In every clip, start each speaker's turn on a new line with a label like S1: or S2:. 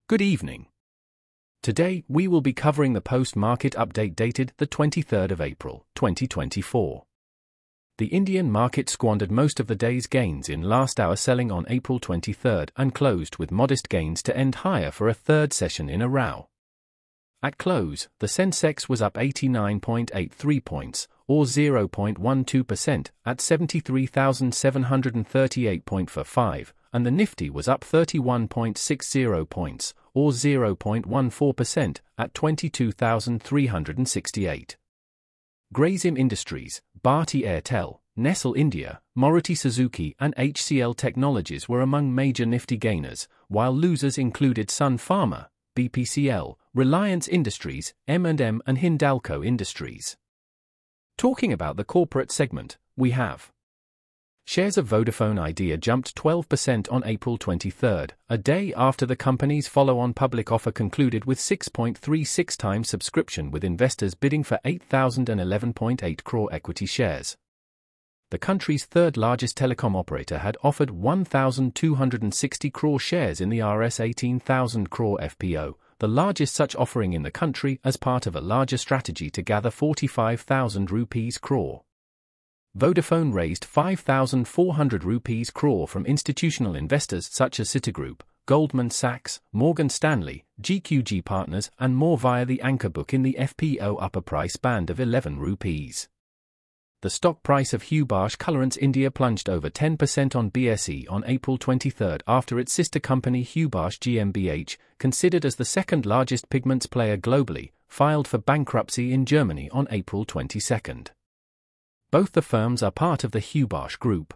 S1: Good evening. Today, we will be covering the post-market update dated the 23rd of April, 2024. The Indian market squandered most of the day's gains in last hour selling on April 23rd and closed with modest gains to end higher for a third session in a row. At close, the Sensex was up 89.83 points, or 0.12%, at 73,738.45, and the Nifty was up 31.60 points, or 0.14%, at 22,368. Grasim Industries, Bharti Airtel, Nestle India, Maruti Suzuki and HCL Technologies were among major Nifty gainers, while losers included Sun Pharma, BPCL, Reliance Industries, M&M and Hindalco Industries. Talking about the corporate segment, we have shares of Vodafone Idea jumped 12% on April 23rd, a day after the company's follow-on public offer concluded with 6.36 times subscription with investors bidding for 8,011.8 crore equity shares. The country's third-largest telecom operator had offered 1,260 crore shares in the Rs 18,000 crore FPO, the largest such offering in the country as part of a larger strategy to gather 45,000 rupees crore. Vodafone raised 5,400 rupees crore from institutional investors such as Citigroup, Goldman Sachs, Morgan Stanley, GQG Partners and more via the anchor book in the FPO upper price band of 11 rupees. The stock price of HEUBACH Colorants India plunged over 10% on BSE on April 23 after its sister company HEUBACH GmbH, considered as the second largest pigments player globally, filed for bankruptcy in Germany on April 22. Both the firms are part of the HEUBACH Group.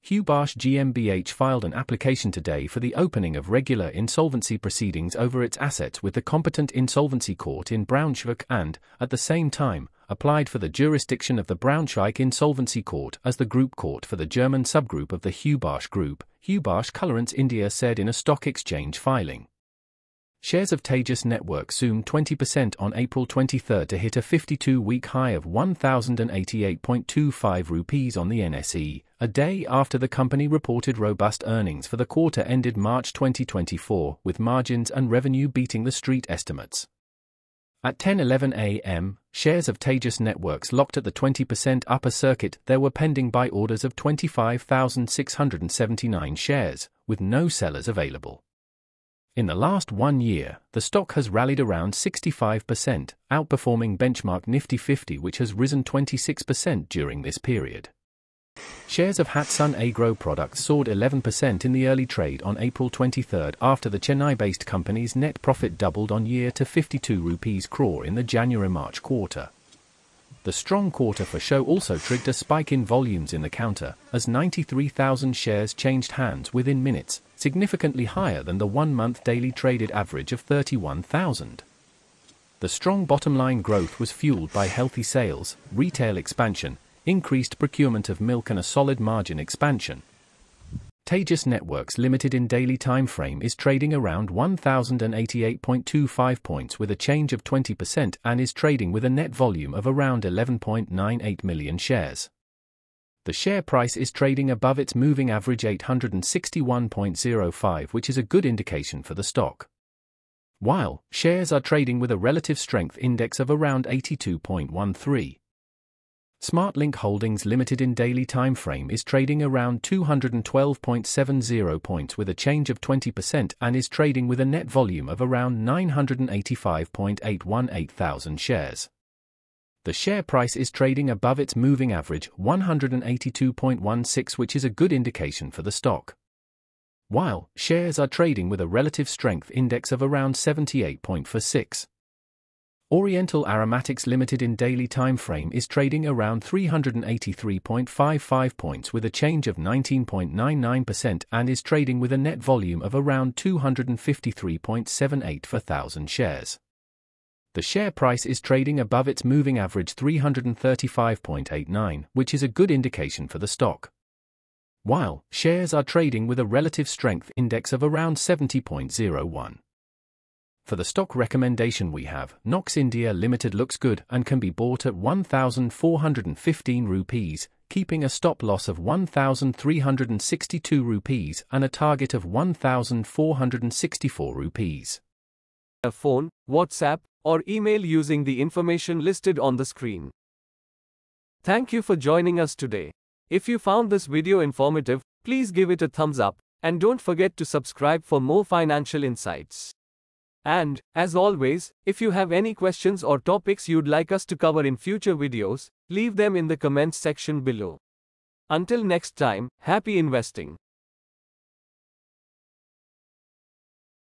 S1: HEUBACH GmbH filed an application today for the opening of regular insolvency proceedings over its assets with the competent insolvency court in Braunschweig and, at the same time, applied for the jurisdiction of the Braunschweig Insolvency Court as the group court for the German subgroup of the HEUBACH Group, HEUBACH Colorants India said in a stock exchange filing. Shares of TEJAS network zoomed 20% on April 23 to hit a 52-week high of 1,088.25 rupees on the NSE, a day after the company reported robust earnings for the quarter ended March 2024, with margins and revenue beating the street estimates. At 10:11 a.m., shares of TEJAS networks locked at the 20% upper circuit. There were pending buy orders of 25,679 shares, with no sellers available. In the last 1 year, the stock has rallied around 65%, outperforming benchmark Nifty 50 which has risen 26% during this period. Shares of HATSUN AGRO products soared 11% in the early trade on April 23 after the Chennai-based company's net profit doubled on year to 52 rupees crore in the January-March quarter. The strong quarter for show also triggered a spike in volumes in the counter, as 93,000 shares changed hands within minutes, significantly higher than the 1-month daily traded average of 31,000. The strong bottom-line growth was fueled by healthy sales, retail expansion, increased procurement of milk and a solid margin expansion. TEJAS Networks Limited in daily time frame is trading around 1,088.25 points with a change of 20% and is trading with a net volume of around 11.98 million shares. The share price is trading above its moving average 861.05, which is a good indication for the stock. While shares are trading with a relative strength index of around 82.13. SmartLink Holdings Limited in daily time frame is trading around 212.70 points with a change of 20% and is trading with a net volume of around 985.818 thousand shares. The share price is trading above its moving average 182.16, which is a good indication for the stock. While shares are trading with a relative strength index of around 78.46. Oriental Aromatics Limited in daily time frame is trading around 383.55 points with a change of 19.99% and is trading with a net volume of around 253.78 for thousand shares. The share price is trading above its moving average 335.89, which is a good indication for the stock. While shares are trading with a relative strength index of around 70.01. For the stock recommendation we have, Nox India Limited looks good and can be bought at 1,415 rupees, keeping a stop loss of 1,362 rupees and a target of 1,464 rupees.
S2: A phone, WhatsApp, or email using the information listed on the screen. Thank you for joining us today. If you found this video informative, please give it a thumbs up, and don't forget to subscribe for more financial insights. And, as always, if you have any questions or topics you'd like us to cover in future videos, leave them in the comments section below. Until next time, happy investing.